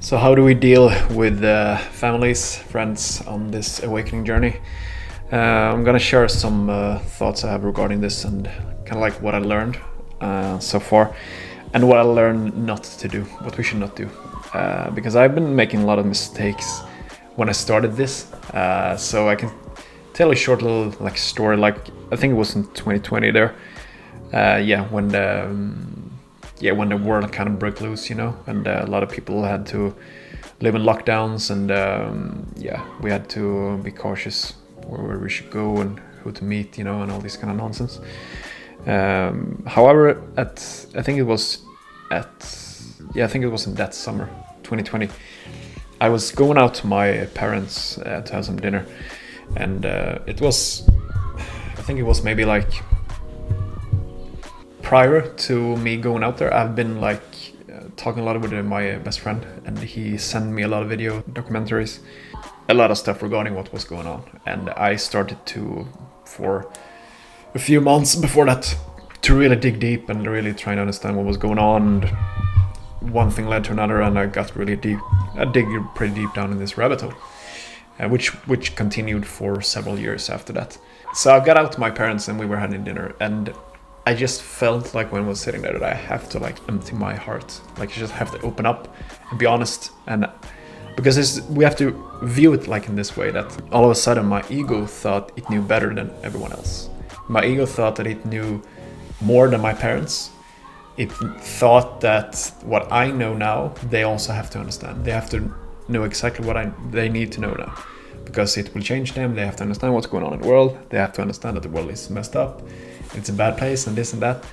So how do we deal with families, friends on this awakening journey? I'm gonna share some thoughts I have regarding this and kind of like what I learned so far and what I learned not to do, what we should not do. Because I've been making a lot of mistakes when I started this. So I can tell a short little like story, like I think it was in 2020 there. When the world kind of broke loose, and a lot of people had to live in lockdowns, and we had to be cautious where we should go and who to meet, and all this kind of nonsense. However, I think it was in that summer, 2020. I was going out to my parents to have some dinner, and it was maybe like prior to me going out there, I've been like talking a lot with my best friend, and he sent me a lot of video documentaries, a lot of stuff regarding what was going on. And I started to, for a few months before that, to really dig deep and really try to understand what was going on. And one thing led to another, and I got really deep. I dig pretty deep down in this rabbit hole, which continued for several years after that. So I got out to my parents, and we were having dinner, and I just felt like when I was sitting there that I have to like empty my heart. Like you just have to open up and be honest. And because we have to view it like in this way, that all of a sudden my ego thought it knew better than everyone else. My ego thought that it knew more than my parents. It thought that what I know now, they also have to understand. They have to know exactly what they need to know now. Because it will change them. They have to understand what's going on in the world. They have to understand that the world is messed up. It's a bad place and this and that.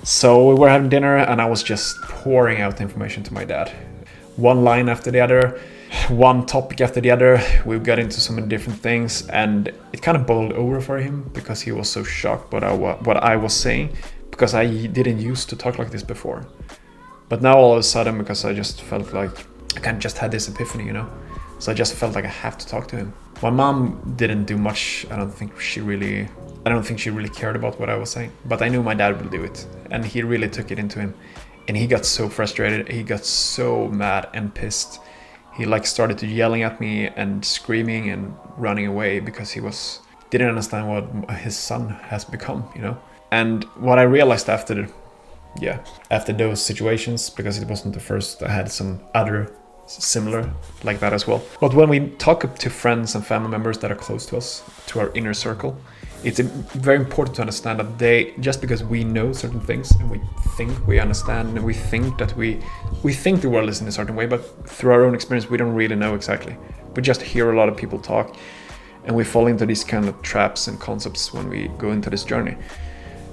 So we were having dinner, and I was just pouring out information to my dad. One line after the other, one topic after the other. We got into so many different things, and it kind of boiled over for him because he was so shocked by what I was saying, because I didn't used to talk like this before. But now all of a sudden, because I just felt like I kind of just had this epiphany, So I just felt like I have to talk to him. My mom didn't do much. I don't think she really cared about what I was saying. But I knew my dad would do it. And he really took it into him. And he got so frustrated. He got so mad and pissed. He like started to yelling at me and screaming and running away because he didn't understand what his son has become, And what I realized after those situations, because it wasn't the first, I had some other similar like that as well. But when we talk to friends and family members that are close to us, to our inner circle, it's very important to understand that just because we know certain things and we think we understand and we think that we think the world is in a certain way, but through our own experience we don't really know exactly. We just hear a lot of people talk, and we fall into these kind of traps and concepts when we go into this journey.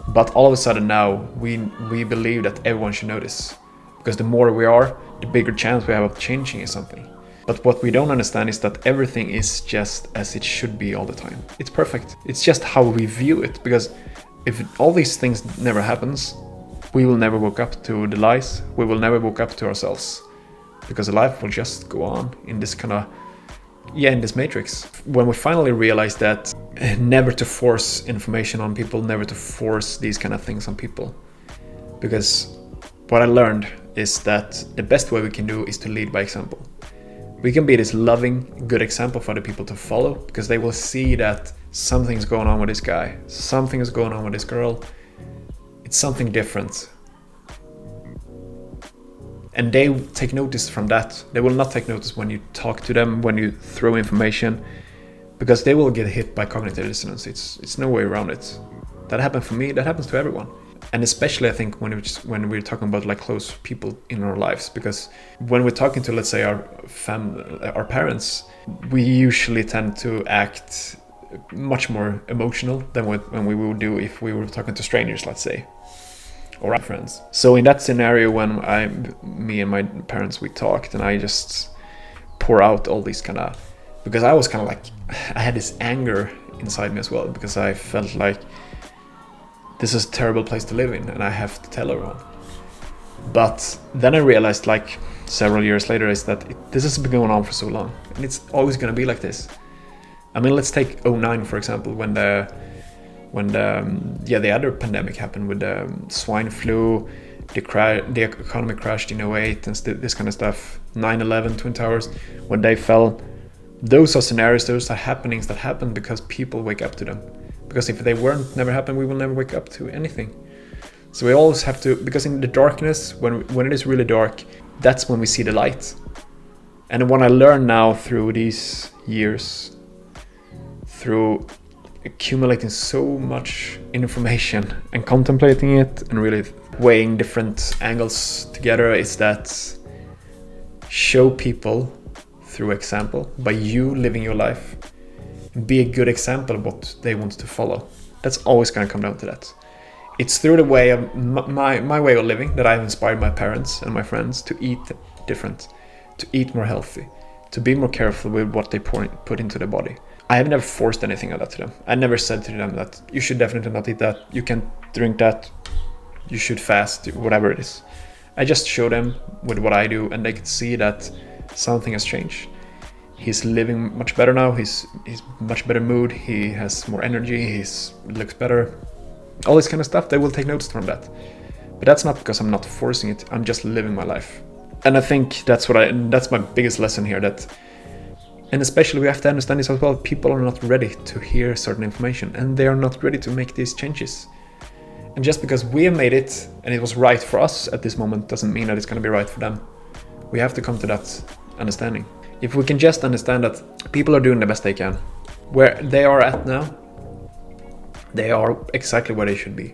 But all of a sudden now we believe that everyone should know this. Because the more we are, the bigger chance we have of changing something. But what we don't understand is that everything is just as it should be all the time. It's perfect. It's just how we view it. Because if all these things never happens, we will never wake up to the lies. We will never wake up to ourselves. Because life will just go on in this in this matrix. When we finally realize that never to force information on people, never to force these kind of things on people. Because what I learned is that the best way we can do is to lead by example. We can be this loving, good example for the people to follow, because they will see that something's going on with this guy, something is going on with this girl. It's something different. And they take notice from that. They will not take notice when you talk to them, when you throw information, because they will get hit by cognitive dissonance. It's no way around it. That happened for me, that happens to everyone. And especially I think when we're talking about like close people in our lives, because when we're talking to, let's say, our parents, we usually tend to act much more emotional than when we would do if we were talking to strangers, let's say, or our friends. So in that scenario, when me and my parents, we talked, and I just pour out all these because I was kind of like, I had this anger inside me as well, because I felt like this is a terrible place to live in, and I have to tell everyone. But then I realized, like several years later, is that this has been going on for so long, and it's always going to be like this. I mean, let's take 2009 for example, when the other pandemic happened with the swine flu, the economy crashed in 2008 and this kind of stuff. 9/11, Twin Towers, when they fell, those are scenarios, those are happenings that happen because people wake up to them. Because if they never happened, we will never wake up to anything. So we always have to, because in the darkness, when it is really dark, that's when we see the light. And what I learned now through these years, through accumulating so much information and contemplating it and really weighing different angles together, is that show people through example, by you living your life, be a good example of what they want to follow. That's always going to come down to that. It's through the way of my way of living that I've inspired my parents and my friends to eat different, to eat more healthy, to be more careful with what they put into their body. I have never forced anything of that to them. I never said to them that you should definitely not eat that, you can't drink that, you should fast, whatever it is. I just show them with what I do, and they can see that something has changed. He's living much better now, he's much better mood, he has more energy, he looks better. All this kind of stuff, they will take notice from that. But that's not because I'm not forcing it, I'm just living my life. And I think that's my biggest lesson here, and especially we have to understand this as well, people are not ready to hear certain information, and they are not ready to make these changes. And just because we have made it, and it was right for us at this moment, doesn't mean that it's going to be right for them. We have to come to that understanding. If we can just understand that people are doing the best they can, where they are at now, they are exactly where they should be.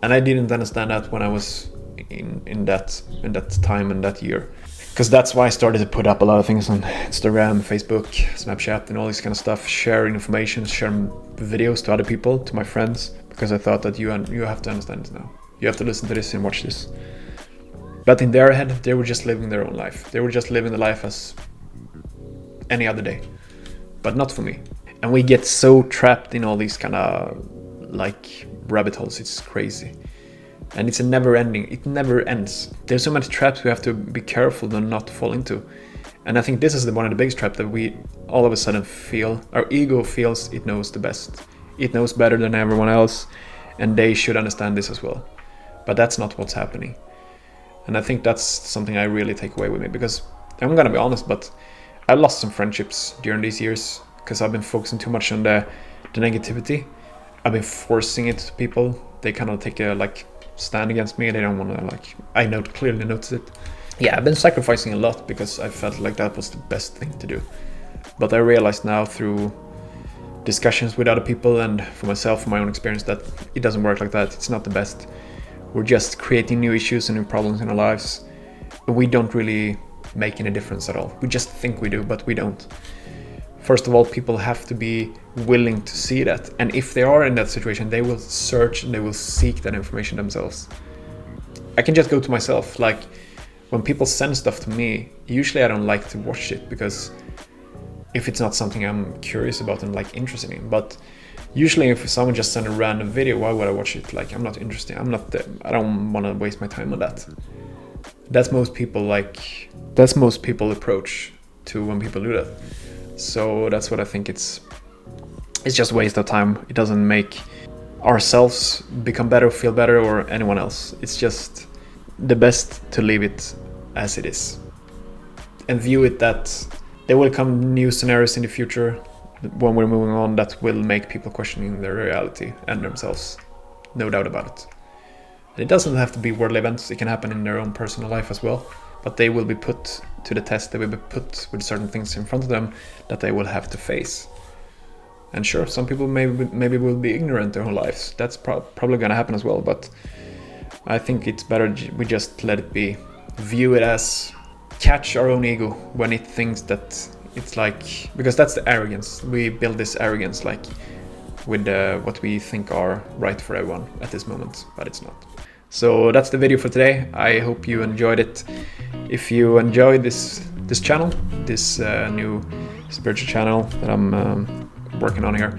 And I didn't understand that when I was in that time and that year. Because that's why I started to put up a lot of things on Instagram, Facebook, Snapchat, and all this kind of stuff. Share information, share videos to other people, to my friends, because I thought that you have to understand this now. You have to listen to this and watch this. But in their head, they were just living their own life. They were just living the life as any other day, but not for me. And we get so trapped in all these kind of like rabbit holes, it's crazy. And it's a never ending, it never ends. There's so many traps we have to be careful to not fall into. And I think this is one of the biggest traps that we all of a sudden feel, our ego feels it knows the best. It knows better than everyone else, and they should understand this as well. But that's not what's happening. And I think that's something I really take away with me, because I'm gonna be honest, but I lost some friendships during these years because I've been focusing too much on the negativity. I've been forcing it to people. They kind of take a stand against me. They don't want to I clearly notice it. Yeah, I've been sacrificing a lot because I felt like that was the best thing to do. But I realized now through discussions with other people and for myself, from my own experience, that it doesn't work like that. It's not the best. We're just creating new issues and new problems in our lives. But we don't really make any difference at all. We just think we do, but we don't. First of all, people have to be willing to see that. And if they are in that situation, they will search and they will seek that information themselves. I can just go to myself. Like when people send stuff to me, usually I don't like to watch it, because if it's not something I'm curious about and interested in. But usually if someone just sends a random video, why would I watch it? I'm not interested. I don't want to waste my time on that. That's most people approach to when people do that. So that's what I think it's just a waste of time. It doesn't make ourselves become better, feel better, or anyone else. It's just the best to leave it as it is and view it that there will come new scenarios in the future when we're moving on that will make people questioning their reality and themselves. No doubt about it. And it doesn't have to be worldly events. It can happen in their own personal life as well. But they will be put to the test. They will be put with certain things in front of them that they will have to face. And sure, some people maybe will be ignorant their whole lives. That's probably going to happen as well. But I think it's better we just let it be. View it as catch our own ego when it thinks that it's because that's the arrogance. We build this arrogance with what we think are right for everyone at this moment, but it's not. So that's the video for today. I hope you enjoyed it. If you enjoyed this channel, this new spiritual channel that I'm working on here,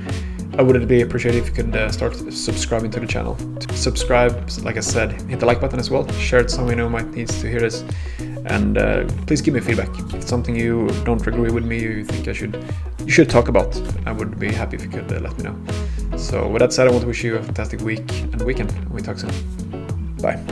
I would be appreciated if you could start subscribing to the channel. To subscribe, like I said, hit the like button as well. Share it, someone you know might need to hear this. And please give me feedback. If it's something you don't agree with me, you think you should talk about, I would be happy if you could let me know. So with that said, I want to wish you a fantastic week and weekend. We talk soon. Bye.